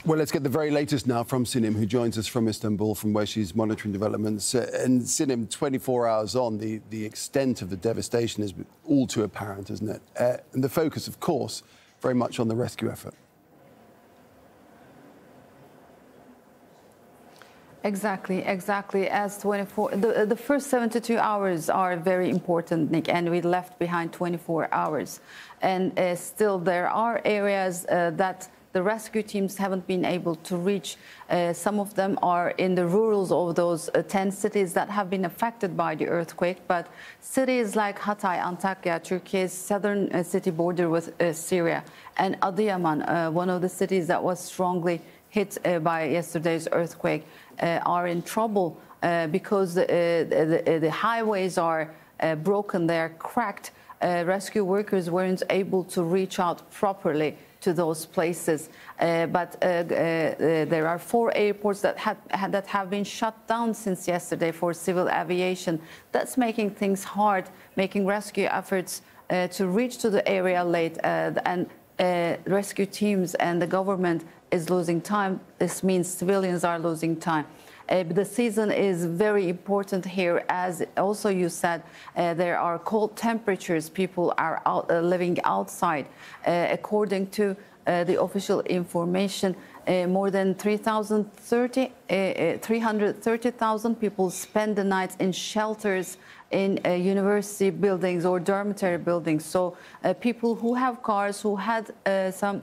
Well, let's get the very latest now from Sinem, who joins us from Istanbul, from where she's monitoring developments. And Sinem, 24 hours on, the extent of the devastation is all too apparent, isn't it? And the focus, of course, very much on the rescue effort. Exactly. As 24, the first 72 hours are very important, Nick, and we left behind 24 hours. And still there are areas that the rescue teams haven't been able to reach. Some of them are in the rurals of those 10 cities that have been affected by the earthquake. But cities like Hatay, Antakya, Turkiye's southern city border with Syria, and Adıyaman, one of the cities that was strongly hit by yesterday's earthquake, are in trouble because the highways are broken, they're cracked. Rescue workers weren't able to reach out properly to those places. But there are 4 airports that have been shut down since yesterday for civil aviation. That's making things hard, making rescue efforts to reach to the area late, and rescue teams and the government is losing time. This means civilians are losing time. The season is very important here, as also you said, there are cold temperatures. People are living outside. According to the official information, more than 330,000 people spend the night in shelters in university buildings or dormitory buildings. So people who have cars, who had some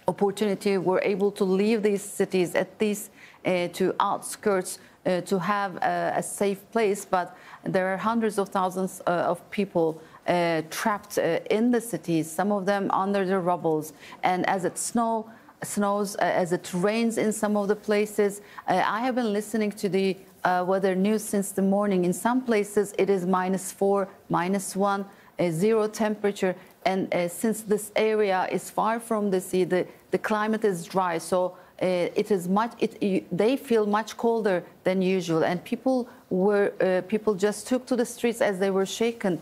opportunity, were able to leave these cities, at least to outskirts, to have a safe place. But there are hundreds of thousands of people trapped in the cities, some of them under the rubbles. And as it snows, as it rains in some of the places, I have been listening to the weather news since the morning. In some places it is -4, -1, 0 temperature. And since this area is far from the sea, the climate is dry, so it is they feel much colder than usual. And people just took to the streets as they were shaken.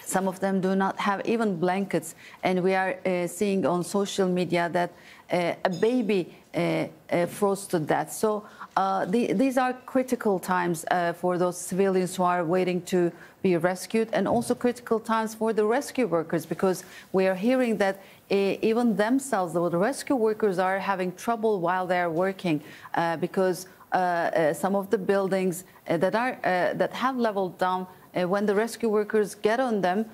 Some of them do not have even blankets. And we are seeing on social media that a baby froze to death. So these are critical times for those civilians who are waiting to be rescued, and also critical times for the rescue workers, because we are hearing that even themselves, the rescue workers, are having trouble while they are working because some of the buildings that have leveled down, when the rescue workers get on them,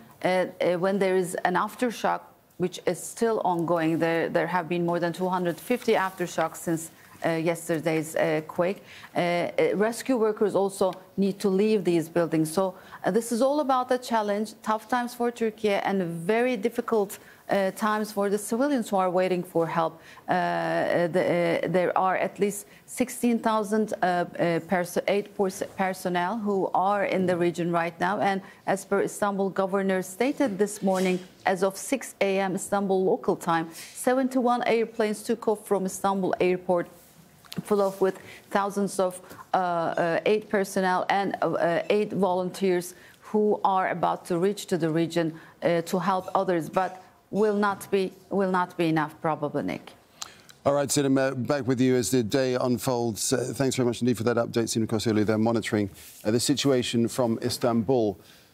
when there is an aftershock, which is still ongoing. There have been more than 250 aftershocks since yesterday's quake. Rescue workers also need to leave these buildings. So this is all about a challenge, tough times for Turkey, and very difficult times for the civilians who are waiting for help. There are at least 16,000 aid personnel who are in the region right now. And as per Istanbul governor stated this morning, as of 6 a.m. Istanbul local time, 71 airplanes took off from Istanbul airport, full of with thousands of aid personnel and aid volunteers who are about to reach to the region to help others, but will not be enough, probably, Nick. All right, Sinem, back with you as the day unfolds. Thanks very much indeed for that update. Sinem Koscielny there monitoring the situation from Istanbul.